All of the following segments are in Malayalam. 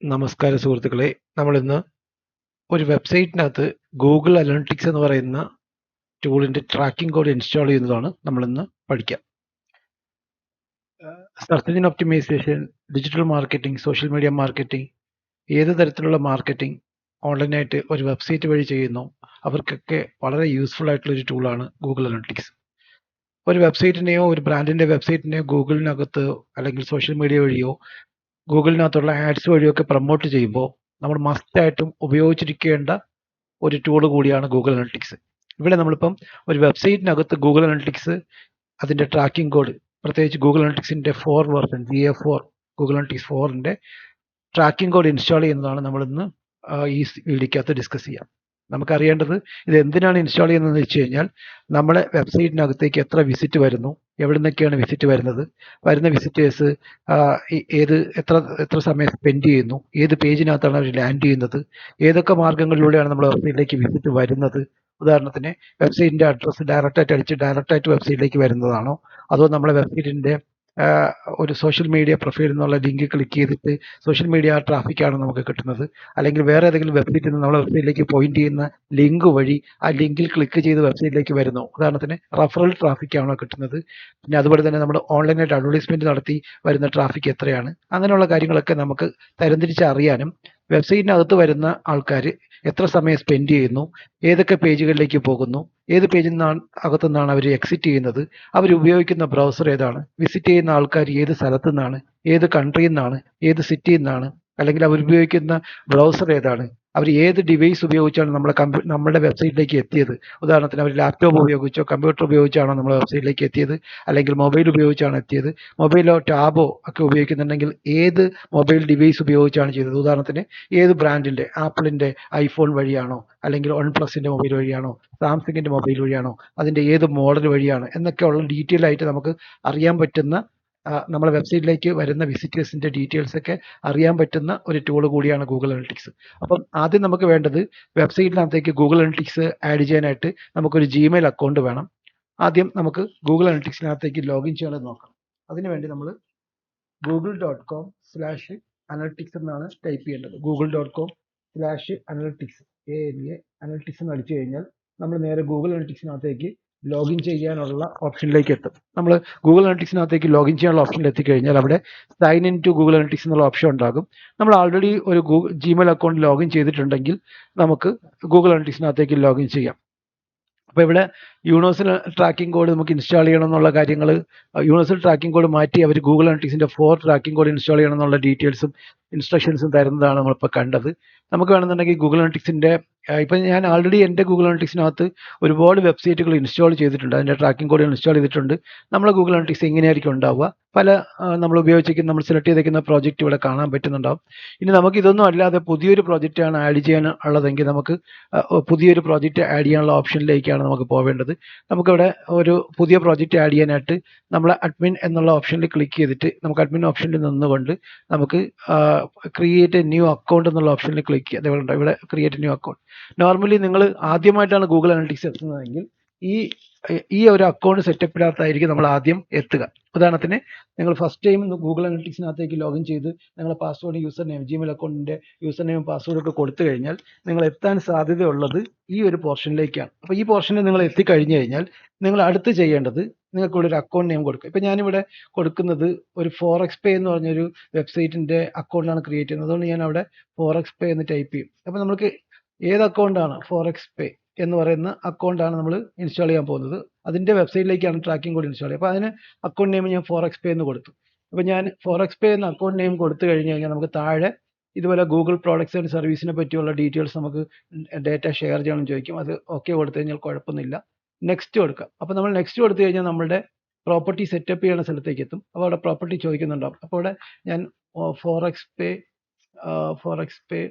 നമസ്കാരം സുഹൃത്തുക്കളെ, നമ്മളിന്ന് ഒരു വെബ്സൈറ്റിനകത്ത് ഗൂഗിൾ അനലിറ്റിക്സ് എന്ന് പറയുന്ന ടൂളിന്റെ ട്രാക്കിംഗ് കോഡ് ഇൻസ്റ്റാൾ ചെയ്യുന്നതാണ് നമ്മളിന്ന് പഠിക്കുക. Search engine optimisation, digital marketing, social media marketing, ഏത് തരത്തിലുള്ള മാർക്കറ്റിംഗ് ഓൺലൈനായിട്ട് ഒരു വെബ്സൈറ്റ് വഴി ചെയ്യുന്നു അവർക്കൊക്കെ വളരെ യൂസ്ഫുൾ ആയിട്ടുള്ള ഒരു ടൂളാണ് ഗൂഗിൾ അനലിറ്റിക്സ്. ഒരു വെബ്സൈറ്റിനെയോ ഒരു ബ്രാൻഡിന്റെ വെബ്സൈറ്റിനെയോ ഗൂഗിളിനകത്ത് അല്ലെങ്കിൽ സോഷ്യൽ മീഡിയ വഴിയോ ഗൂഗിളിനകത്തുള്ള ആഡ്സ് വഴിയൊക്കെ പ്രൊമോട്ട് ചെയ്യുമ്പോൾ നമ്മൾ മസ്റ്റായിട്ടും ഉപയോഗിച്ചിരിക്കേണ്ട ഒരു ടൂൾ കൂടിയാണ് ഗൂഗിൾ അനലിറ്റിക്സ്. ഇവിടെ നമ്മളിപ്പം ഒരു വെബ്സൈറ്റിനകത്ത് ഗൂഗിൾ അനലിറ്റിക്സ് അതിൻ്റെ ട്രാക്കിംഗ് കോഡ്, പ്രത്യേകിച്ച് ഗൂഗിൾ അനലിറ്റിക്സിൻ്റെ 4 വെർഷൻ GA4 ഗൂഗിൾ അനലിറ്റിക്സ് 4ൻ്റെ ട്രാക്കിംഗ് കോഡ് ഇൻസ്റ്റാൾ ചെയ്യുന്നതാണ് നമ്മളിന്ന് ഈ വീഡിയോക്കകത്ത് ഡിസ്കസ് ചെയ്യാം. നമുക്കറിയേണ്ടത് ഇത് എന്തിനാണ് ഇൻസ്റ്റാൾ ചെയ്യുന്നതെന്ന് വെച്ച് കഴിഞ്ഞാൽ നമ്മുടെ വെബ്സൈറ്റിനകത്തേക്ക് എത്ര വിസിറ്റ് വരുന്നു, എവിടെ നിന്നൊക്കെയാണ് വിസിറ്റ് വരുന്നത്, വരുന്ന വിസിറ്റേഴ്സ് എത്ര സമയം സ്പെൻഡ് ചെയ്യുന്നു, ഏത് പേജിനകത്താണ് അവർ ലാൻഡ് ചെയ്യുന്നത്, ഏതൊക്കെ മാർഗ്ഗങ്ങളിലൂടെയാണ് നമ്മുടെ വെബ്സൈറ്റിലേക്ക് വിസിറ്റ് വരുന്നത്. ഉദാഹരണത്തിന് വെബ്സൈറ്റിൻ്റെ അഡ്രസ്സ് ഡയറക്റ്റായിട്ട് അടിച്ച് ഡയറക്റ്റായിട്ട് വെബ്സൈറ്റിലേക്ക് വരുന്നതാണോ, അതോ നമ്മുടെ വെബ്സൈറ്റിൻ്റെ ഒരു സോഷ്യൽ മീഡിയ പ്രൊഫൈൽ എന്നുള്ള ലിങ്ക് ക്ലിക്ക് ചെയ്തിട്ട് സോഷ്യൽ മീഡിയ ട്രാഫിക്കാണ് നമുക്ക് കിട്ടുന്നത്, അല്ലെങ്കിൽ വേറെ ഏതെങ്കിലും വെബ്സൈറ്റിൽ നിന്ന് നമ്മുടെ വെബ്സൈറ്റിലേക്ക് പോയിന്റ് ചെയ്യുന്ന ലിങ്ക് വഴി ആ ലിങ്കിൽ ക്ലിക്ക് ചെയ്ത് വെബ്സൈറ്റിലേക്ക് വരുന്നു. ഉദാഹരണത്തിന് റഫറൽ ട്രാഫിക്കാണോ കിട്ടുന്നത്, പിന്നെ അതുപോലെ തന്നെ നമ്മൾ ഓൺലൈനായിട്ട് അഡ്വർടൈസ്മെന്റ് നടത്തി വരുന്ന ട്രാഫിക് എത്രയാണ്, അങ്ങനെയുള്ള കാര്യങ്ങളൊക്കെ നമുക്ക് തരംതിരിച്ച് അറിയാനും വെബ്സൈറ്റിനകത്ത് വരുന്ന ആൾക്കാർ എത്ര സമയം സ്പെൻഡ് ചെയ്യുന്നു, ഏതൊക്കെ പേജുകളിലേക്ക് പോകുന്നു, ഏത് പേജിൽ നിന്നാണ് അകത്തു നിന്നാണ് അവർ എക്സിറ്റ് ചെയ്യുന്നത്, അവർ ഉപയോഗിക്കുന്ന ബ്രൗസർ ഏതാണ്, വിസിറ്റ് ചെയ്യുന്ന ആൾക്കാർ ഏത് സ്ഥലത്തു നിന്നാണ്, ഏത് കൺട്രിയിൽ നിന്നാണ്, ഏത് സിറ്റിയിൽ നിന്നാണ്, അല്ലെങ്കിൽ അവർ ഉപയോഗിക്കുന്ന ബ്രൗസർ ഏതാണ്, അവർ ഏത് ഡിവൈസ് ഉപയോഗിച്ചാണ് നമ്മുടെ വെബ്സൈറ്റിലേക്ക് എത്തിയത്. ഉദാഹരണത്തിന് അവർ ലാപ്ടോപ്പ് ഉപയോഗിച്ചോ കമ്പ്യൂട്ടർ ഉപയോഗിച്ചാണോ നമ്മുടെ വെബ്സൈറ്റിലേക്ക് എത്തിയത്, അല്ലെങ്കിൽ മൊബൈൽ ഉപയോഗിച്ചാണ് എത്തിയത്, മൊബൈലോ ടാബോ ഒക്കെ ഉപയോഗിക്കുന്നുണ്ടെങ്കിൽ ഏത് മൊബൈൽ ഡിവൈസ് ഉപയോഗിച്ചാണ് ചെയ്തത്. ഉദാഹരണത്തിന് ഏത് ബ്രാൻഡിന്റെ, ആപ്പിളിന്റെ ഐഫോൺ വഴിയാണോ, അല്ലെങ്കിൽ വൺ പ്ലസിന്റെ മൊബൈൽ വഴിയാണോ, സാംസങ്ങിന്റെ മൊബൈൽ വഴിയാണോ, അതിന്റെ ഏത് മോഡൽ വഴിയാണ് എന്നൊക്കെയുള്ള ഡീറ്റെയിൽ ആയിട്ട് നമുക്ക് അറിയാൻ പറ്റുന്ന, നമ്മുടെ വെബ്സൈറ്റിലേക്ക് വരുന്ന വിസിറ്റേഴ്സിന്റെ ഡീറ്റെയിൽസ് ഒക്കെ അറിയാൻ പറ്റുന്ന ഒരു ടൂൾ കൂടിയാണ് ഗൂഗിൾ അനലിറ്റിക്സ്. അപ്പം ആദ്യം നമുക്ക് വേണ്ടത് വെബ്സൈറ്റിനകത്തേക്ക് ഗൂഗിൾ അനലിറ്റിക്സ് ആഡ് ചെയ്യാനായിട്ട് നമുക്കൊരു ജിമെയിൽ അക്കൗണ്ട് വേണം. ആദ്യം നമുക്ക് ഗൂഗിൾ അനലിറ്റിക്സിനകത്തേക്ക് ലോഗിൻ ചെയ്യാൻ നോക്കാം. അതിനുവേണ്ടി നമ്മൾ google.com/analytics എന്നാണ് ടൈപ്പ് ചെയ്യേണ്ടത്. google.com/analytics അനലിറ്റിക്സ് എന്ന് അടിച്ചു കഴിഞ്ഞാൽ നമ്മൾ നേരെ ഗൂഗിൾ അനലിറ്റിക്സിനകത്തേക്ക് ലോഗിൻ ചെയ്യാനുള്ള ഓപ്ഷനിലേക്ക് എത്തും. നമ്മൾ ഗൂഗിൾ അനലിറ്റിക്സിനകത്തേക്ക് ലോഗിൻ ചെയ്യാനുള്ള ഓപ്ഷനിൽ എത്തിക്കഴിഞ്ഞാൽ അവിടെ sign in to Google Analytics എന്നുള്ള ഓപ്ഷൻ ഉണ്ടാകും. നമ്മൾ ആൾറെഡി ഒരു ജിമെയിൽ അക്കൗണ്ട് ലോഗിൻ ചെയ്തിട്ടുണ്ടെങ്കിൽ നമുക്ക് ഗൂഗിൾ അനലിറ്റിക്സിനകത്തേക്ക് ലോഗിൻ ചെയ്യാം. അപ്പോൾ ഇവിടെ യൂണിവേഴ്സൽ ട്രാക്കിംഗ് കോഡ് നമുക്ക് ഇൻസ്റ്റാൾ ചെയ്യണം എന്നുള്ള കാര്യങ്ങൾ, യൂണിവേഴ്സൽ ട്രാക്കിംഗ് കോഡ് മാറ്റി അവർ ഗൂഗിൾ അനലിറ്റിക്സിന്റെ 4 ട്രാക്കിംഗ് കോഡ് ഇൻസ്റ്റാൾ ചെയ്യണം എന്നുള്ള ഡീറ്റെയിൽസും ഇൻസ്ട്രക്ഷൻസും തരുന്നതാണ് നമ്മളിപ്പോൾ കണ്ടത്. നമുക്ക് വേണമെന്നുണ്ടെങ്കിൽ ഗൂഗിൾ അനലിറ്റിക്സിന്റെ ഇപ്പം ഞാൻ ആൾറെഡി എൻ്റെ ഗൂഗിൾ അനലിറ്റിക്സിനകത്ത് ഒരുപാട് വെബ്സൈറ്റുകൾ ഇൻസ്റ്റാൾ ചെയ്തിട്ടുണ്ട്, അതിൻ്റെ ട്രാക്കിംഗ് കോഡ് ഇൻസ്റ്റാൾ ചെയ്തിട്ടുണ്ട്. നമ്മളെ ഗൂഗിൾ അനലിറ്റിക്സ് എങ്ങനെയായിരിക്കും ഉണ്ടാവുക, പല നമ്മൾ ഉപയോഗിച്ചിരിക്കുന്ന, നമ്മൾ സെലക്ട് ചെയ്തിരിക്കുന്ന പ്രോജക്റ്റ് ഇവിടെ കാണാൻ പറ്റുന്നുണ്ടാവും. ഇനി നമുക്ക് ഇതൊന്നും അല്ലാതെ പുതിയൊരു പ്രോജക്റ്റാണ് ആഡ് ചെയ്യാൻ ഉള്ളതെങ്കിൽ നമുക്ക് പുതിയൊരു പ്രോജക്റ്റ് ആഡ് ചെയ്യാനുള്ള ഓപ്ഷനിലേക്കാണ് നമുക്ക് പോവേണ്ടത്. നമുക്കിവിടെ ഒരു പുതിയ പ്രോജക്റ്റ് ആഡ് ചെയ്യാനായിട്ട് നമ്മൾ അഡ്മിൻ എന്നുള്ള ഓപ്ഷനിൽ ക്ലിക്ക് ചെയ്തിട്ട് നമുക്ക് അഡ്മിൻ ഓപ്ഷനിൽ നിന്നുകൊണ്ട് നമുക്ക് ക്രിയേറ്റ് എ ന്യൂ അക്കൗണ്ട് എന്നുള്ള ഓപ്ഷനിൽ ക്ലിക്ക് ചെയ്യുക. ഇവിടെ ക്രിയേറ്റ് ന്യൂ അക്കൗണ്ട്. നോർമലി നിങ്ങൾ ആദ്യമായിട്ടാണ് ഗൂഗിൾ അനലിറ്റിക്സ് എത്തുന്നതെങ്കിൽ ഈ ഒരു അക്കൗണ്ട് സെറ്റപ്പ് ഇടാത്തായിരിക്കും നമ്മൾ ആദ്യം എത്തുക. ഉദാഹരണത്തിന് നിങ്ങൾ ഫസ്റ്റ് ടൈം ഗൂഗിൾ അനലിറ്റിക്സിനകത്തേക്ക് ലോഗിൻ ചെയ്ത് നിങ്ങളുടെ പാസ്വേഡ്, യൂസർ നെയിം, ജിമെയിൽ അക്കൗണ്ടിന്റെ യൂസർ നെയിം പാസ്വേഡ് ഒക്കെ കൊടുത്തു കഴിഞ്ഞാൽ നിങ്ങൾ എത്താൻ സാധ്യതയുള്ളത് ഈ ഒരു പോർഷനിലേക്കാണ്. അപ്പോൾ ഈ പോർഷനിൽ നിങ്ങൾ എത്തിക്കഴിഞ്ഞു കഴിഞ്ഞാൽ നിങ്ങൾ അടുത്ത് ചെയ്യേണ്ടത് നിങ്ങൾക്ക് ഇവിടെ ഒരു അക്കൗണ്ട് നെയിം കൊടുക്കുക. ഇപ്പം ഞാനിവിടെ കൊടുക്കുന്നത് ഒരു ഫോറെക്സ് എന്ന് പറഞ്ഞൊരു വെബ്സൈറ്റിന്റെ അക്കൗണ്ടാണ് ക്രിയേറ്റ് ചെയ്യുന്നത്. അതുകൊണ്ട് ഞാൻ അവിടെ ഫോറെക്സ് എന്ന് ടൈപ്പ് ചെയ്യും. അപ്പോൾ നമുക്ക് ഏത് അക്കൗണ്ടാണ് ഫോറെക്സ് എന്ന് പറയുന്ന അക്കൗണ്ടാണ് നമ്മൾ ഇൻസ്റ്റാൾ ചെയ്യാൻ പോകുന്നത്. അതിന്റെ വെബ്സൈറ്റിലേക്കാണ് ട്രാക്കിംഗ് കോഡ് ഇൻസ്റ്റാൾ ചെയ്യുക. അപ്പോൾ അതിന് അക്കൗണ്ട് നെയിം ഞാൻ ഫോറെക്സ് എന്ന് കൊടുത്തു. അപ്പോൾ ഞാൻ ഫോറെക്സ് എന്ന അക്കൗണ്ട് നെയിം കൊടുത്തു കഴിഞ്ഞു കഴിഞ്ഞാൽ നമുക്ക് താഴെ ഇതുപോലെ ഗൂഗിൾ പ്രോഡക്ട്സ് ആൻഡ് സർവീസിനെ പറ്റിയുള്ള ഡീറ്റെയിൽസ് നമുക്ക് ഡേറ്റ ഷെയർ ചെയ്യണം ചോദിക്കും. അത് ഓക്കെ കൊടുത്തു കഴിഞ്ഞാൽ കുഴപ്പമൊന്നുമില്ല. നെക്സ്റ്റ് കൊടുക്കാം. അപ്പോൾ നമ്മൾ നെക്സ്റ്റ് കൊടുത്തു കഴിഞ്ഞാൽ നമ്മുടെ പ്രോപ്പർട്ടി സെറ്റപ്പ് ചെയ്യുന്ന സ്ഥലത്തേക്ക് എത്തും. അപ്പോൾ അവിടെ പ്രോപ്പർട്ടി ചോദിക്കുന്നുണ്ടാവും. അപ്പോൾ അവിടെ ഞാൻ ഫോറെക്സ് പേ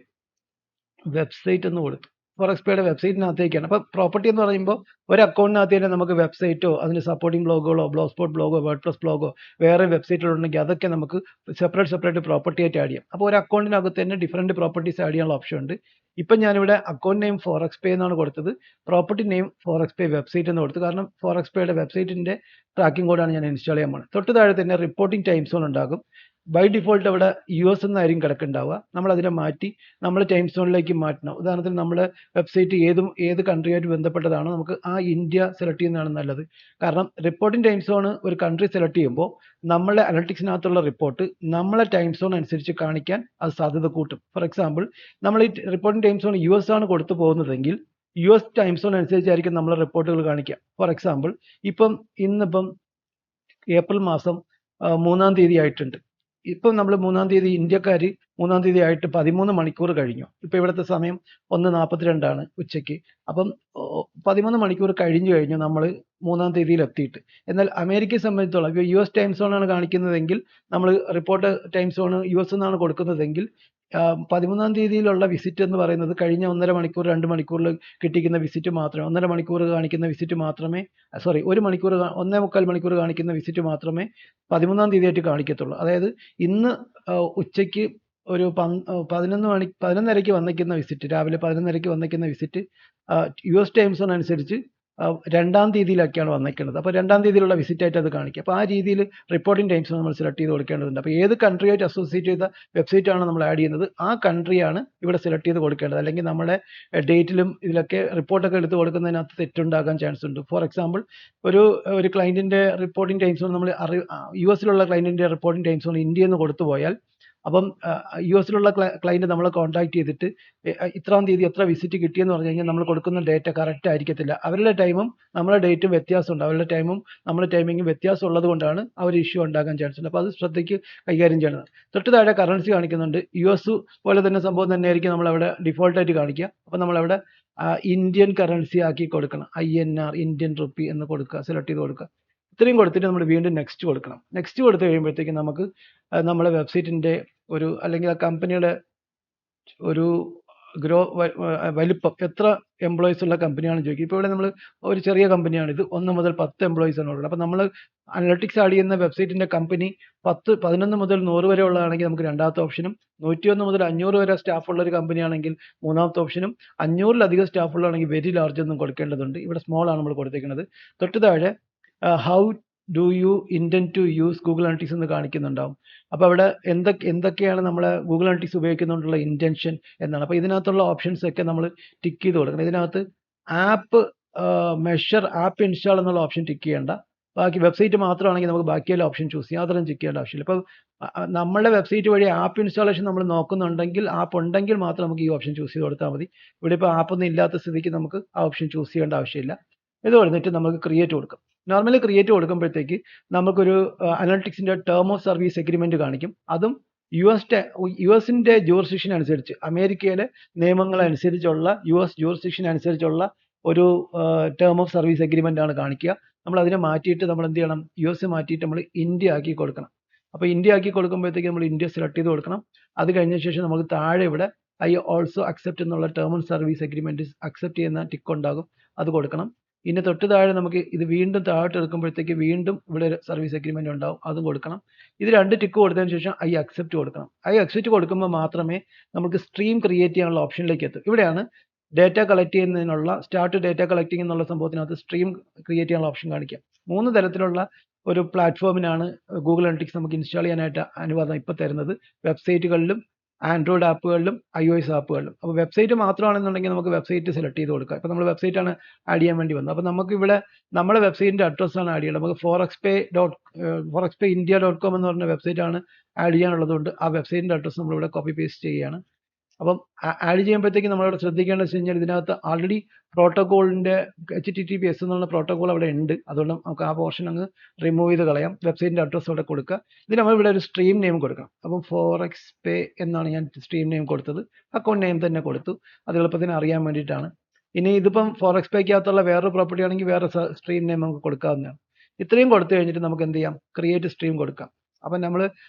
വെബ്സൈറ്റ് എന്ന് കൊടുത്തു. ഫോറെക്സ് പേയുടെ വെബ്സൈറ്റിനകത്തേക്കാണ്. അപ്പോൾ പ്രോപ്പർട്ടി എന്ന് പറയുമ്പോൾ ഒരു അക്കൗണ്ടിനകത്ത് തന്നെ നമുക്ക് വെബ്സൈറ്റോ അതിന് സപ്പോർട്ടിംഗ് ബ്ലോഗുകളോ ബ്ലോഗ് സ്പോട്ട് ബ്ലോഗോ വേർഡ് പ്ലസ് ബ്ലോഗോ വേറെ വെബ്സൈറ്റുകളുണ്ടെങ്കിൽ അതൊക്കെ നമുക്ക് സെപ്പറേറ്റ് പ്രോപ്പർട്ടി ആയിട്ട് ആഡ് ചെയ്യാം. അപ്പോൾ ഒരു അക്കൗണ്ടിനകത്ത് തന്നെ ഡിഫറൻറ്റ് പ്രോപ്പർട്ടീസ് ആഡ് ചെയ്യാനുള്ള ഓപ്ഷൻ ഉണ്ട്. ഇപ്പം ഞാനിവിടെ അക്കൗണ്ട് നെയിം ഫോറെക്സ് പേ എന്നാണ് കൊടുത്തത്, പ്രോപ്പർട്ടി നെയിം ഫോറെക്സ് പേ വെബ്സൈറ്റ് എന്ന് കൊടുത്തു. കാരണം ഫോറെക്സ് പേയുടെ വെബ്സൈറ്റിന്റെ ട്രാക്കിംഗ് കോഡാണ് ഞാൻ ഇൻസ്റ്റാൾ ചെയ്യാൻ പോകുന്നത്. തൊട്ട് താഴെ തന്നെ റിപ്പോർട്ടിംഗ് ടൈം സോൺ ഉണ്ടാകും. ബൈ ഡിഫോൾട്ട് അവിടെ US എന്നായിരിക്കും കിടക്കുന്നുണ്ടാവുക. നമ്മൾ അതിനെ മാറ്റി നമ്മൾ ടൈം സോണിലേക്ക് മാറ്റണം. ഉദാഹരണത്തിന് നമ്മുടെ വെബ്സൈറ്റ് ഏത് കൺട്രിയായിട്ട് ബന്ധപ്പെട്ടതാണോ നമുക്ക് ആ ഇന്ത്യ സെലക്ട് ചെയ്യുന്നതാണ് നല്ലത്. കാരണം റിപ്പോർട്ടിംഗ് ടൈം സോൺ ഒരു കൺട്രി സെലക്ട് ചെയ്യുമ്പോൾ നമ്മളെ അനലിറ്റിക്സിനകത്തുള്ള റിപ്പോർട്ട് നമ്മളെ ടൈം സോൺ അനുസരിച്ച് കാണിക്കാൻ അത് സാധ്യത കൂട്ടും. ഫോർ എക്സാമ്പിൾ, നമ്മൾ ഈ റിപ്പോർട്ടിംഗ് ടൈം സോൺ US ആണ് കൊടുത്തു പോകുന്നതെങ്കിൽ US ടൈം സോൺ അനുസരിച്ചായിരിക്കും നമ്മളെ റിപ്പോർട്ടുകൾ കാണിക്കുക. ഫോർ എക്സാമ്പിൾ, ഇന്നിപ്പം ഏപ്രിൽ മാസം 3-ാം തീയതി ആയിട്ടുണ്ട്. ഇപ്പം നമ്മൾ 3-ാം തീയതി, ഇന്ത്യക്കാർ 3-ാം തീയതി ആയിട്ട് 13 മണിക്കൂർ കഴിഞ്ഞു. ഇപ്പം ഇവിടുത്തെ സമയം 1:42 ഉച്ചയ്ക്ക്. അപ്പം 13 മണിക്കൂർ കഴിഞ്ഞു നമ്മൾ 3-ാം തീയതിയിൽ എത്തിയിട്ട്. എന്നാൽ അമേരിക്കയെ സംബന്ധിച്ചോളം ഇപ്പോൾ US ടൈം സോണാണ് കാണിക്കുന്നതെങ്കിൽ, നമ്മൾ റിപ്പോർട്ട് ടൈം സോൺ US എന്നാണ് കൊടുക്കുന്നതെങ്കിൽ 13-ാം തീയതിയിലുള്ള വിസിറ്റ് എന്ന് പറയുന്നത് കഴിഞ്ഞ 1.5 മണിക്കൂർ 2 മണിക്കൂറിൽ കിട്ടിക്കുന്ന വിസിറ്റ് മാത്രമേ, 1.5 മണിക്കൂർ കാണിക്കുന്ന വിസിറ്റ് മാത്രമേ, 1 മണിക്കൂർ 1.25 മണിക്കൂർ കാണിക്കുന്ന വിസിറ്റ് മാത്രമേ 13-ാം തീയതി ആയിട്ട് കാണിക്കത്തുള്ളൂ. അതായത് ഇന്ന് ഉച്ചയ്ക്ക് ഒരു 11:30 വന്നിരിക്കുന്ന വിസിറ്റ്, രാവിലെ 11:30 വന്നിരിക്കുന്ന വിസിറ്റ് US ടൈം സോൺ അനുസരിച്ച് 2-ാം തീയതിയിലൊക്കെയാണ് വന്നിരിക്കുന്നത്. അപ്പോൾ 2-ാം തീയതിയിലുള്ള വിസിറ്റ് ആയിട്ട് അത് കാണിക്കുക. അപ്പോൾ ആ രീതിയിൽ റിപ്പോർട്ടിംഗ് ടൈംസ് നമ്മൾ സെലക്ട് ചെയ്ത് കൊടുക്കേണ്ടതുണ്ട്. അപ്പോൾ ഏത് കൺട്രിയായിട്ട് അസോസിയേറ്റ് ചെയ്ത വെബ്സൈറ്റ് ആണ് നമ്മൾ ആഡ് ചെയ്യുന്നത്, ആ കൺട്രിയാണ് ഇവിടെ സെലക്ട് ചെയ്ത് കൊടുക്കേണ്ടത്. അല്ലെങ്കിൽ നമ്മുടെ ഡേറ്റിലും ഇതിലൊക്കെ റിപ്പോർട്ടൊക്കെ എടുത്ത് കൊടുക്കുന്നതിനകത്ത് തെറ്റുണ്ടാകാൻ ചാൻസ് ഉണ്ട്. ഫോർ എക്സാമ്പിൾ, ഒരു ക്ലയൻറ്റിൻ്റെ റിപ്പോർട്ടിംഗ് ടൈം സോൺ നമ്മൾ US ക്ലയൻറ്റിൻ്റെ റിപ്പോർട്ടിംഗ് ടൈം സോൺ ഇന്ത്യയിൽ നിന്ന് കൊടുത്തു പോയാൽ, അപ്പം US ക്ലയൻറ്റ് നമ്മളെ കോൺടാക്ട് ചെയ്തിട്ട് ഇത്രാം തീയതി എത്ര വിസിറ്റ് കിട്ടിയെന്ന് പറഞ്ഞു കഴിഞ്ഞാൽ നമ്മൾ കൊടുക്കുന്ന ഡേറ്റ കറക്റ്റ് ആയിരിക്കത്തില്ല. അവരുടെ ടൈമും നമ്മുടെ ഡേറ്റും വ്യത്യാസമുണ്ട്. അവരുടെ ടൈമും നമ്മുടെ ടൈമിങ്ങും വ്യത്യാസം ഉള്ളത് കൊണ്ടാണ് ആ ഒരു ഇഷ്യൂ ഉണ്ടാകാൻ ചാൻസ് ഉണ്ട്. അപ്പോൾ അത് ശ്രദ്ധിക്ക് കൈകാര്യം ചെയ്യണം. തൊട്ട് താഴെ കറൻസി കാണിക്കുന്നുണ്ട്. US പോലെ തന്നെ സംഭവം തന്നെയായിരിക്കും നമ്മളവിടെ ഡിഫോൾട്ടായിട്ട് കാണിക്കുക. അപ്പോൾ നമ്മളവിടെ ഇന്ത്യൻ കറൻസി ആക്കി കൊടുക്കണം. INR, ഇന്ത്യൻ റുപ്പി എന്ന് കൊടുക്കുക, സെലക്ട് ചെയ്ത് കൊടുക്കുക. ഇത്രയും കൊടുത്തിട്ട് നമ്മൾ വീണ്ടും നെക്സ്റ്റ് കൊടുക്കണം. നെക്സ്റ്റ് കൊടുത്തു കഴിയുമ്പോഴത്തേക്കും നമുക്ക് നമ്മളെ വെബ്സൈറ്റിൻ്റെ അല്ലെങ്കിൽ ആ കമ്പനിയുടെ ഒരു വലിപ്പം, എത്ര എംപ്ലോയീസ് ഉള്ള കമ്പനിയാണെന്ന് ചോദിക്കും. ഇപ്പോൾ ഇവിടെ നമ്മൾ ഒരു ചെറിയ കമ്പനിയാണ്, ഇത് 1 മുതൽ 10 എംപ്ലോയീസ് ആണ് ഉള്ളത്. അപ്പോൾ നമ്മൾ അനലിറ്റിക്സ് ആഡ് ചെയ്യുന്ന വെബ്സൈറ്റിൻ്റെ കമ്പനി 11 മുതൽ 100 വരെ ഉള്ളതാണെങ്കിൽ നമുക്ക് രണ്ടാമത്തെ ഓപ്ഷനും, 101 മുതൽ 500 വരെ സ്റ്റാഫ് ഉള്ള ഒരു കമ്പനിയാണെങ്കിൽ മൂന്നാമത്തെ ഓപ്ഷനും, 500-ലധികം സ്റ്റാഫ് ഉള്ളതാണെങ്കിൽ വെരി ലാർജ് എന്നും കൊടുക്കേണ്ടതുണ്ട്. ഇവിടെ സ്മോൾ ആണ് നമ്മൾ കൊടുത്തേക്കുന്നത്. തൊട്ട് താഴെ how do you intend to use Google Analytics എന്ന് കാണിക്കുന്നുണ്ടാവും. അപ്പോൾ അവിടെ എന്തൊക്കെയാണ് നമ്മൾ ഗൂഗിൾ അനലിറ്റിക്സ് ഉപയോഗിക്കുന്നതുകൊണ്ടുള്ള ഇൻറ്റൻഷൻ എന്നാണ്. അപ്പോൾ ഇതിനകത്തുള്ള ഓപ്ഷൻസ് ഒക്കെ നമ്മൾ ടിക്ക് ചെയ്ത് കൊടുക്കണം. ഇതിനകത്ത് ആപ്പ് മെഷർ ആപ്പ് ഇൻസ്റ്റാൾ എന്നുള്ള ഓപ്ഷൻ ടിക്ക് ചെയ്യേണ്ട. ബാക്കി വെബ്സൈറ്റ് മാത്രമാണെങ്കിൽ നമുക്ക് ബാക്കിയുള്ള ഓപ്ഷൻ ചൂസ് ചെയ്യാം. അതൊന്നും ചെക്ക് ചെയ്യേണ്ട ആവശ്യമില്ല. ഇപ്പോൾ നമ്മളുടെ വെബ്സൈറ്റ് വഴി ആപ്പ് ഇൻസ്റ്റാളേഷൻ നമ്മൾ നോക്കുന്നുണ്ടെങ്കിൽ, ആപ്പ് ഉണ്ടെങ്കിൽ മാത്രം നമുക്ക് ഈ ഓപ്ഷൻ ചൂസ് ചെയ്ത് കൊടുത്താൽ മതി. ഇവിടെ ഇപ്പോൾ ആപ്പൊന്നും ഇല്ലാത്ത സ്ഥിതിക്ക് നമുക്ക് ആ ഓപ്ഷൻ ചൂസ് ചെയ്യേണ്ട ആവശ്യമില്ല. ഇത് കൊടുത്തിട്ട് നമുക്ക് ക്രിയേറ്റ് കൊടുക്കാം. നോർമലി ക്രിയേറ്റ് കൊടുക്കുമ്പോഴത്തേക്ക് നമുക്കൊരു അനലിറ്റിക്സിൻ്റെ ടേം ഓഫ് സർവീസ് എഗ്രിമെൻറ്റ് കാണിക്കും. അതും US-ൻ്റെ ജൂറിസ്ഡിക്ഷൻ അനുസരിച്ച്, അമേരിക്കയിലെ നിയമങ്ങൾ അനുസരിച്ചുള്ള US ജൂറിസ്ഡിക്ഷൻ അനുസരിച്ചുള്ള ഒരു ടേം ഓഫ് സർവീസ് എഗ്രിമെൻ്റ് ആണ് കാണിക്കുക. നമ്മൾ അതിനെ മാറ്റിയിട്ട് നമ്മൾ എന്ത് ചെയ്യണം, US മാറ്റിയിട്ട് നമ്മൾ ഇന്ത്യ ആക്കി കൊടുക്കണം. അപ്പോൾ ഇന്ത്യ ആക്കി കൊടുക്കുമ്പോഴത്തേക്ക് നമ്മൾ ഇന്ത്യ സെലക്ട് ചെയ്ത് കൊടുക്കണം. അത് കഴിഞ്ഞ ശേഷം നമുക്ക് താഴെ ഇവിടെ ഐ ഓൾസോ അക്സെപ്റ്റ് എന്നുള്ള term of service agreement accept ചെയ്യുന്ന ടിക്ക് ഉണ്ടാകും, അത് കൊടുക്കണം. ഇനി തൊട്ട് താഴെ നമുക്ക് ഇത് വീണ്ടും താഴോട്ട് എടുക്കുമ്പോഴത്തേക്ക് വീണ്ടും ഇവിടെ ഒരു സർവീസ് എഗ്രിമെൻ്റ് ഉണ്ടാവും, അതും കൊടുക്കണം. ഇത് 2 ടിക്ക് കൊടുത്തതിന് ശേഷം ഐ അക്സെപ്റ്റ് കൊടുക്കണം. ഐ അക്സെപ്റ്റ് കൊടുക്കുമ്പോൾ മാത്രമേ നമുക്ക് സ്ട്രീം ക്രിയേറ്റ് ചെയ്യാനുള്ള ഓപ്ഷനിലേക്ക് എത്തും. ഇവിടെയാണ് ഡേറ്റ കളക്ട് ചെയ്യുന്നതിനുള്ള സ്റ്റാർട്ട് ഡേറ്റ കളക്ടിംഗ് എന്നുള്ള സംഭവത്തിനകത്ത് സ്ട്രീം ക്രിയേറ്റ് ചെയ്യാനുള്ള ഓപ്ഷൻ കാണിക്കാം. 3 തരത്തിലുള്ള ഒരു പ്ലാറ്റ്ഫോമിനാണ് ഗൂഗിൾ അനലിറ്റിക്സ് നമുക്ക് ഇൻസ്റ്റാൾ ചെയ്യാനായിട്ട് അനുവാദം ഇപ്പോൾ തരുന്നത്. വെബ്സൈറ്റുകളിലും ആൻഡ്രോയിഡ് ആപ്പുകളിലും iOS ആപ്പുകളിലും. അപ്പോൾ വെബ്സൈറ്റ് മാത്രമാണെന്നുണ്ടെങ്കിൽ നമുക്ക് വെബ്സൈറ്റ് സെലക്ട് ചെയ്ത് കൊടുക്കാം. ഇപ്പോൾ നമ്മൾ വെബ്സൈറ്റാണ് ആഡ് ചെയ്യാൻ വേണ്ടി വന്നത്. അപ്പോൾ നമുക്ക് ഇവിടെ നമ്മുടെ വെബ്സൈറ്റിൻ്റെ അഡ്രസ്സാണ് ആഡ് ചെയ്യേണ്ടത്. നമുക്ക് forexpayindia.com എന്ന് പറഞ്ഞ വെബ്സൈറ്റാണ് ആഡ് ചെയ്യാനുള്ളതുകൊണ്ട് ആ വെബ്സൈറ്റിൻ്റെ അഡ്രസ്സ് നമ്മളിവിടെ കോപ്പി പേസ്റ്റ് ചെയ്യുകയാണ്. അപ്പം ആഡ് ചെയ്യുമ്പോഴത്തേക്ക് നമ്മളിവിടെ ശ്രദ്ധിക്കേണ്ടത് വെച്ച് കഴിഞ്ഞാൽ ഇതിനകത്ത് ആൾറെഡി പ്രോട്ടോക്കോളിൻ്റെ HTTPS എന്നുള്ള പ്രോട്ടോക്കോൾ അവിടെ ഉണ്ട്. അതുകൊണ്ട് നമുക്ക് ആ പോർഷൻ അങ്ങ് റിമൂവ് ചെയ്ത് കളയാം. വെബ്സൈറ്റിൻ്റെ അഡ്രസ്സ് അവിടെ കൊടുക്കുക. ഇതിന് നമ്മൾ ഇവിടെ ഒരു സ്ട്രീം നെയിം കൊടുക്കണം. അപ്പം ഫോറെക്സ്പേ എന്നാണ് ഞാൻ സ്ട്രീം നെയിം കൊടുത്തത്. അക്കൗണ്ട് നെയിം തന്നെ കൊടുത്തു, അത് എളുപ്പത്തിന് അറിയാൻ വേണ്ടിയിട്ടാണ്. ഇനി ഇതിപ്പം ഫോറെക്സ്പേക്കകത്തുള്ള വേറൊരു പ്രോപ്പർട്ടി ആണെങ്കിൽ വേറെ സ്ട്രീം നെയിം നമുക്ക് കൊടുക്കാവുന്നതാണ്. ഇത്രയും കൊടുത്തു കഴിഞ്ഞിട്ട് നമുക്ക് എന്ത് ചെയ്യാം, ക്രിയേറ്റ് സ്ട്രീം കൊടുക്കാം. അപ്പം നമ്മൾ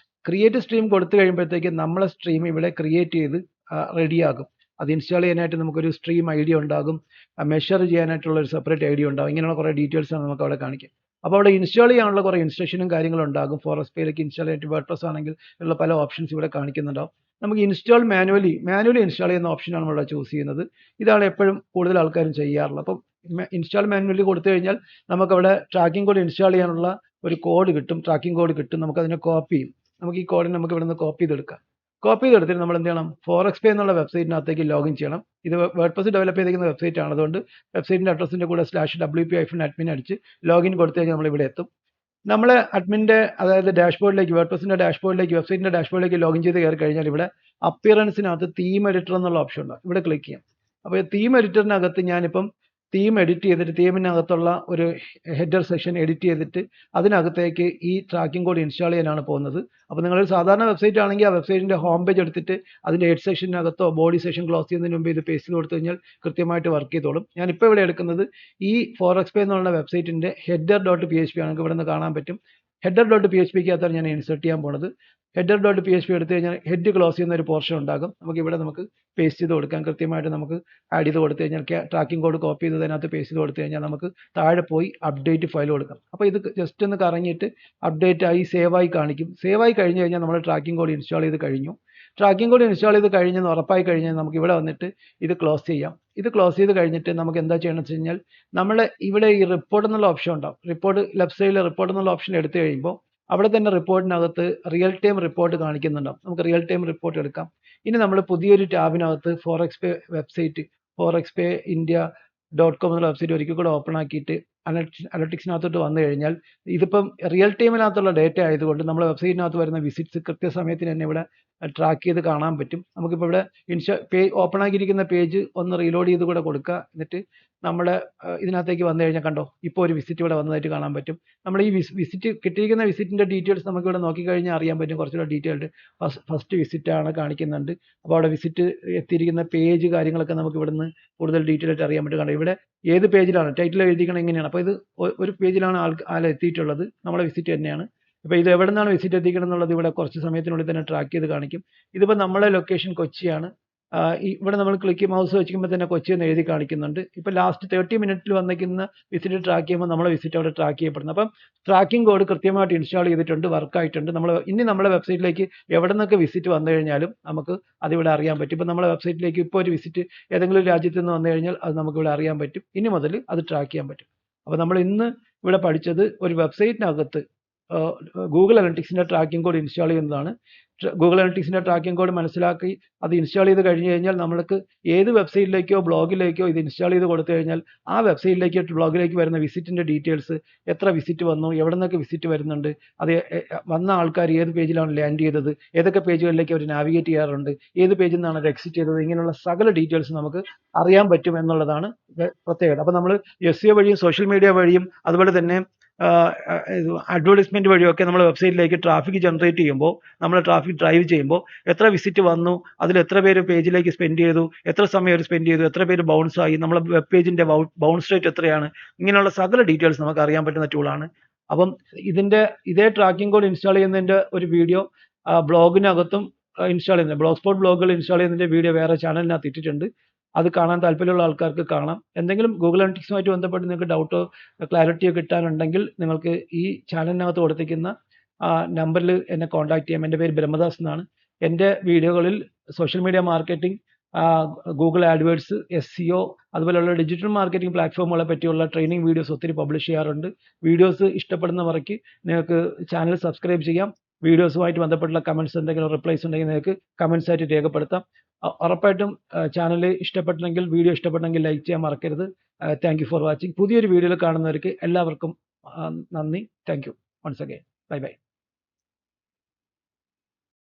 ക്രിയേറ്റ് സ്ട്രീം കൊടുത്തു കഴിയുമ്പോഴത്തേക്ക് നമ്മളെ സ്ട്രീം ഇവിടെ ക്രിയേറ്റ് ചെയ്ത് റെഡിയാകും. അത് ഇൻസ്റ്റാൾ ചെയ്യാനായിട്ട് നമുക്കൊരു സ്ട്രീം ഐഡിയ ഉണ്ടാകും, മെഷർ ചെയ്യാനായിട്ടുള്ള ഒരു സെപ്പറേറ്റ് ഐഡിയ ഉണ്ടാകും. ഇങ്ങനെയുള്ള കുറേ ഡീറ്റെയിൽസാണ് നമുക്ക് അവിടെ കാണിക്കുക. അപ്പോൾ അവിടെ ഇൻസ്റ്റാൾ ചെയ്യാനുള്ള കുറേ ഇൻസ്ട്രക്ഷനും കാര്യങ്ങളും ഉണ്ടാകും. ഫോറെക്സ്പേയിലേക്ക് ഇൻസ്റ്റാൾ ചെയ്തിട്ട് വേർഡ്പ്രസ് ആണെങ്കിൽ ഉള്ള പല ഓപ്ഷൻസ് ഇവിടെ കാണിക്കുന്നുണ്ടാവും. നമുക്ക് ഇൻസ്റ്റാൾ മാനുവലി ഇൻസ്റ്റാൾ ചെയ്യുന്ന ഓപ്ഷനാണ് നമ്മൾ ചൂസ് ചെയ്യുന്നത്. ഇതാണ് എപ്പോഴും കൂടുതൽ ആൾക്കാരും ചെയ്യാറുള്ളത്. അപ്പം ഇൻസ്റ്റാൾ മാനുവലി കൊടുത്തു കഴിഞ്ഞാൽ നമുക്കവിടെ ട്രാക്കിംഗ് കോഡ് ഇൻസ്റ്റാൾ ചെയ്യാനുള്ള ഒരു കോഡ് കിട്ടും, ട്രാക്കിംഗ് കോഡ് കിട്ടും. നമുക്കതിനെ കോപ്പി ചെയ്യും. നമുക്ക് ഈ കോഡിനെ നമുക്ക് ഇവിടെ നിന്ന് കോപ്പി ചെയ്തെടുക്കാം. കോപ്പി ചെയ്തെടുത്തിട്ട് നമ്മൾ എന്ത് ചെയ്യണം, ഫോറെക്സ് പേ എന്നുള്ള വെബ്സൈറ്റിനകത്തേക്ക് ലോഗിൻ ചെയ്യണം. ഇത് വേർഡ്പ്രസ് ഡെവലപ്പ് ചെയ്തിരിക്കുന്ന വെബ്സൈറ്റ് ആണ്. അതുകൊണ്ട് വെബ്സൈറ്റിന്റെ അഡ്രസ്സിന്റെ കൂടെ /wp-admin അടിച്ച് ലോഗിൻ കൊടുത്തു കഴിഞ്ഞാൽ നമ്മൾ ഇവിടെ എത്തും. നമ്മളെ അഡ്മിൻ്റെ അതായത് ഡാഷ്ബോർഡിലേക്ക്, വേർഡ്പ്രസിന്റെ ഡാഷ്ബോർഡിലേക്ക്, വെബ്സൈറ്റിന്റെ ഡാഷ്ബോർഡിലേക്ക് ലോഗിൻ ചെയ്ത് കയറി കഴിഞ്ഞാൽ ഇവിടെ അപ്പിയറൻസിനകത്ത് തീം എഡിറ്റർ എന്നുള്ള ഓപ്ഷൻ ഉണ്ട്. ഇവിടെ ക്ലിക്ക് ചെയ്യാം. അപ്പോൾ തീം എഡിറ്ററിനകത്ത് ഞാനിപ്പം തീം എഡിറ്റ് ചെയ്തിട്ട് തീമിനകത്തുള്ള ഒരു ഹെഡർ സെക്ഷൻ എഡിറ്റ് ചെയ്തിട്ട് അതിനകത്തേക്ക് ഈ ട്രാക്കിംഗ് കോഡ് ഇൻസ്റ്റാൾ ചെയ്യാനാണ് പോകുന്നത്. അപ്പോൾ നിങ്ങളൊരു സാധാരണ വെബ്സൈറ്റ് ആണെങ്കിൽ ആ വെബ്സൈറ്റിന്റെ ഹോം പേജ് എടുത്തിട്ട് അതിന്റെ ഹെഡ് സെക്ഷനകത്തോ ബോഡി സെക്ഷൻ ക്ലോസ് ചെയ്യുന്നതിന് മുമ്പ് ഇത് പേസ്റ്റ് ചെയ്ത് കൊടുത്തു കഴിഞ്ഞാൽ കൃത്യമായിട്ട് വർക്ക് ചെയ്തോളും. ഞാനിപ്പോൾ ഇവിടെ എടുക്കുന്നത് ഈ ഫോറെക്സ് പേ എന്നുള്ള വെബ്സൈറ്റിന്റെ header.php ആണ്. ഇവിടെ നിന്ന് കാണാൻ പറ്റും. header.php-ക്കകത്താണ് ഞാൻ ഇൻസേർട്ട് ചെയ്യാൻ പോകുന്നത്. header.php എടുത്തു കഴിഞ്ഞാൽ ഹെഡ് ക്ലോസ് ചെയ്യുന്ന ഒരു പോർഷൻ ഉണ്ടാകും. നമുക്ക് പേസ്റ്റ് ചെയ്ത് കൊടുക്കാം. കൃത്യമായിട്ട് നമുക്ക് ആഡ് ചെയ്ത് കൊടുത്തു കഴിഞ്ഞാൽ ട്രാക്കിംഗ് കോഡ് കോപ്പി ചെയ്ത് അതിനകത്ത് പേസ്റ്റ് ചെയ്ത് കൊടുത്തു കഴിഞ്ഞാൽ നമുക്ക് താഴെ പോയി അപ്ഡേറ്റ് ഫയൽ കൊടുക്കാം. അപ്പോൾ ഇത് ജസ്റ്റ് ഒന്ന് കറങ്ങിയിട്ട് അപ്ഡേറ്റ് ആയി സേവ് ആയി കാണിക്കും. സേവ് ആയി കഴിഞ്ഞ് കഴിഞ്ഞാൽ നമ്മൾ ട്രാക്കിംഗ് കോഡ് ഇൻസ്റ്റാൾ ചെയ്ത് കഴിഞ്ഞു. ട്രാക്കിംഗ് കോഡ് ഇൻസ്റ്റാൾ ചെയ്ത് കഴിഞ്ഞെന്ന് ഉറപ്പായി കഴിഞ്ഞാൽ നമുക്ക് ഇവിടെ വന്നിട്ട് ഇത് ക്ലോസ് ചെയ്യാം. ഇത് ക്ലോസ് ചെയ്ത് കഴിഞ്ഞിട്ട് നമുക്ക് എന്താ ചെയ്യണമെന്ന് വെച്ച് കഴിഞ്ഞാൽ നമ്മൾ ഇവിടെ ഈ റിപ്പോർട്ട് എന്നുള്ള ഓപ്ഷൻ ഉണ്ടാവും. റിപ്പോർട്ട് ലെഫ്റ്റ് സൈഡിൽ റിപ്പോർട്ട് എന്നുള്ള ഓപ്ഷൻ എടുത്തു കഴിയുമ്പോൾ അവിടെ തന്നെ റിപ്പോർട്ടിനകത്ത് റിയൽ ടൈം റിപ്പോർട്ട് കാണിക്കുന്നുണ്ടാവും. നമുക്ക് റിയൽ ടൈം റിപ്പോർട്ട് എടുക്കാം. ഇനി നമ്മൾ പുതിയൊരു ടാബിനകത്ത് ഫോറെക്സ് പേ വെബ്സൈറ്റ് forexpayindia.com എന്നുള്ള വെബ്സൈറ്റ് ഒരിക്കൽ കൂടെ ഓപ്പൺ ആക്കിയിട്ട് അനലിറ്റിക്സിനകത്തോട്ട് വന്നു കഴിഞ്ഞാൽ ഇതിപ്പം റിയൽ ടൈമിനകത്തുള്ള ഡേറ്റ ആയതുകൊണ്ട് നമ്മുടെ വെബ്സൈറ്റിനകത്ത് വരുന്ന വിസിറ്റ്സ് കൃത്യസമയത്തിന് തന്നെ ഇവിടെ ട്രാക്ക് ചെയ്ത് കാണാൻ പറ്റും. നമുക്കിപ്പോൾ ഇവിടെ ഓപ്പൺ ആക്കിയിരിക്കുന്ന പേജ് ഒന്ന് റീലോഡ് ചെയ്ത് കൂടെ കൊടുക്കുക. എന്നിട്ട് നമ്മുടെ ഇതിനകത്തേക്ക് വന്നു കഴിഞ്ഞാൽ കണ്ടോ, ഇപ്പോൾ ഒരു വിസിറ്റ് ഇവിടെ വന്നതായിട്ട് കാണാൻ പറ്റും. നമ്മൾ ഈ വിസിറ്റ് കിട്ടിയിരിക്കുന്ന വിസിറ്റിന്റെ ഡീറ്റെയിൽസ് നമുക്ക് ഇവിടെ നോക്കിക്കഴിഞ്ഞാൽ അറിയാൻ പറ്റും. കുറച്ചുകൂടെ ഡീറ്റെയിൽഡ് ഫസ്റ്റ് വിസിറ്റ് ആണ് കാണിക്കുന്നുണ്ട്. അപ്പോൾ അവിടെ വിസിറ്റ് എത്തിയിരിക്കുന്ന പേജ് കാര്യങ്ങളൊക്കെ നമുക്ക് ഇവിടുന്ന് കൂടുതൽ ഡീറ്റെയിൽ ആയിട്ട് അറിയാൻ പറ്റും. കണ്ടോ, ഇവിടെ ഏത് പേജിലാണ് ടൈറ്റിൽ എഴുതിക്കണം എങ്ങനെയാണ്. അപ്പോൾ ഇത് ഒരു പേജിലാണ് ആൾ എത്തിയിട്ടുള്ളത്, നമ്മളെ വിസിറ്റ് തന്നെയാണ്. അപ്പോൾ ഇത് എവിടെ നിന്നാണ് വിസിറ്റ് എത്തിക്കണം എന്നുള്ളത് ഇവിടെ കുറച്ച് സമയത്തിനുള്ളിൽ തന്നെ ട്രാക്ക് ചെയ്ത് കാണിക്കും. ഇതിപ്പോൾ നമ്മളെ ലൊക്കേഷൻ കൊച്ചിയാണ്. ഇവിടെ നമ്മൾ ക്ലിക്ക് മൗസ് വെച്ചിരിക്കുമ്പോൾ തന്നെ കൊച്ചി എന്ന് എഴുതി കാണിക്കുന്നുണ്ട്. ഇപ്പോൾ ലാസ്റ്റ് 30 മിനിറ്റിൽ വന്നിരിക്കുന്ന വിസിറ്റ് ട്രാക്ക് ചെയ്യുമ്പോൾ നമ്മളെ വിസിറ്റ് അവിടെ ട്രാക്ക് ചെയ്യപ്പെടുന്നു. അപ്പം ട്രാക്കിംഗ് കോഡ് കൃത്യമായിട്ട് ഇൻസ്റ്റാൾ ചെയ്തിട്ടുണ്ട്, വർക്ക് ആയിട്ടുണ്ട്. ഇനി നമ്മളെ വെബ്സൈറ്റിലേക്ക് എവിടെ നിന്നൊക്കെ വിസിറ്റ് വന്നു കഴിഞ്ഞാലും നമുക്ക് അതിവിടെ അറിയാൻ പറ്റും. ഇപ്പോൾ നമ്മളെ വെബ്സൈറ്റിലേക്ക് ഇപ്പോൾ ഒരു വിസിറ്റ് ഏതെങ്കിലും രാജ്യത്ത് നിന്ന് വന്നു കഴിഞ്ഞാൽ അത് നമുക്കിവിടെ അറിയാൻ പറ്റും. ഇനി മുതൽ അത് ട്രാക്ക് ചെയ്യാൻ പറ്റും. അപ്പോൾ നമ്മൾ ഇന്ന് ഇവിടെ പഠിച്ചത് ഒരു വെബ്സൈറ്റിനകത്ത് ഗൂഗിൾ അനലിറ്റിക്സിന്റെ ട്രാക്കിംഗ് കോഡ് ഇൻസ്റ്റാൾ ചെയ്യുന്നതാണ്. ഗൂഗിൾ അനലിറ്റിക്സിന്റെ ട്രാക്കിംഗ് കോഡ് മനസ്സിലാക്കി അത് ഇൻസ്റ്റാൾ ചെയ്ത് കഴിഞ്ഞ് കഴിഞ്ഞാൽ നമ്മൾക്ക് ഏത് വെബ്സൈറ്റിലേക്കോ ബ്ലോഗിലേക്കോ ഇത് ഇൻസ്റ്റാൾ ചെയ്ത് കൊടുത്തു കഴിഞ്ഞാൽ ആ വെബ്സൈറ്റിലേക്ക് ബ്ലോഗിലേക്ക് വരുന്ന വിസിറ്റിന്റെ ഡീറ്റെയിൽസ്, എത്ര വിസിറ്റ് വന്നു, എവിടെ നിന്നൊക്കെ വിസിറ്റ് വരുന്നുണ്ട്, അത് വന്ന ആൾക്കാർ ഏത് പേജിലാണ് ലാൻഡ് ചെയ്തത്, ഏതൊക്കെ പേജുകളിലേക്ക് അവർ നാവിഗേറ്റ് ചെയ്യാറുണ്ട്, ഏത് പേജിൽ നിന്നാണ് അവർ എക്സിറ്റ് ചെയ്തത്, ഇങ്ങനെയുള്ള സകല ഡീറ്റെയിൽസ് നമുക്ക് അറിയാൻ പറ്റും എന്നുള്ളതാണ് പ്രത്യേകത. അപ്പോൾ നമ്മൾ SEO വഴിയും സോഷ്യൽ മീഡിയ വഴിയും അതുപോലെ തന്നെ അഡ്വർടൈസ്മെന്റ് വഴിയൊക്കെ നമ്മൾ വെബ്സൈറ്റിലേക്ക് ട്രാഫിക് ജനറേറ്റ് ചെയ്യുമ്പോൾ, നമ്മൾ ട്രാഫിക് ഡ്രൈവ് ചെയ്യുമ്പോൾ എത്ര വിസിറ്റ് വന്നു, അതിൽ എത്ര പേര് പേജിലേക്ക് സ്പെൻഡ് ചെയ്തു, എത്ര സമയം അവർ സ്പെൻഡ് ചെയ്തു, എത്ര പേര് ബൗൺസ് ആയി, നമ്മളെ വെബ് പേജിന്റെ ബൗൺസ് റേറ്റ് എത്രയാണ്, ഇങ്ങനെയുള്ള സകല ഡീറ്റെയിൽസ് നമുക്ക് അറിയാൻ പറ്റുന്ന ടൂളാണ്. അപ്പം ഇതേ ട്രാക്കിംഗ് കോഡ് ഇൻസ്റ്റാൾ ചെയ്യുന്നതിന്റെ ഒരു വീഡിയോ ബ്ലോഗിനകത്തും ഇൻസ്റ്റാൾ ചെയ്യുന്നത്, ബ്ലോഗ് സ്പോട്ട് ബ്ലോഗുകൾ ഇൻസ്റ്റാൾ ചെയ്യുന്നതിന്റെ വീഡിയോ വേറെ ചാനലിനകത്ത് ഇട്ടിട്ടുണ്ട്. അത് കാണാൻ താല്പര്യമുള്ള ആൾക്കാർക്ക് കാണാം. എന്തെങ്കിലും ഗൂഗിൾ അനലിറ്റിക്സുമായിട്ട് ബന്ധപ്പെട്ട് നിങ്ങൾക്ക് ഡൗട്ടോ ക്ലാരിറ്റിയോ കിട്ടാനുണ്ടെങ്കിൽ നിങ്ങൾക്ക് ഈ ചാനലിനകത്ത് കൊടുത്തിരിക്കുന്ന നമ്പറിൽ എന്നെ കോൺടാക്ട് ചെയ്യാം. എൻ്റെ പേര് ബ്രഹ്മദാസ് എന്നാണ്. എൻ്റെ വീഡിയോകളിൽ social media marketing, Google AdWords, SEO അതുപോലെയുള്ള ഡിജിറ്റൽ മാർക്കറ്റിംഗ് പ്ലാറ്റ്ഫോമുകളെ പറ്റിയുള്ള ട്രെയിനിങ് വീഡിയോസ് ഒത്തിരി പബ്ലിഷ് ചെയ്യാറുണ്ട്. വീഡിയോസ് ഇഷ്ടപ്പെടുന്നവർക്ക് നിങ്ങൾക്ക് ചാനൽ സബ്സ്ക്രൈബ് ചെയ്യാം. വീഡിയോസുമായിട്ട് ബന്ധപ്പെട്ടുള്ള കമൻറ്റ്സ് എന്തെങ്കിലും റിപ്ലൈസ് ഉണ്ടെങ്കിൽ നിങ്ങൾക്ക് കമൻറ്റ്സ് ആയിട്ട് രേഖപ്പെടുത്താം. ഉറപ്പായിട്ടും ചാനൽ ഇഷ്ടപ്പെട്ടെങ്കിൽ, വീഡിയോ ഇഷ്ടപ്പെട്ടെങ്കിൽ ലൈക്ക് ചെയ്യാൻ മറക്കരുത്. Thank you for watching. പുതിയൊരു വീഡിയോയിൽ കാണുന്നവർക്ക് എല്ലാവർക്കും നന്ദി. Thank you once again. Bye by.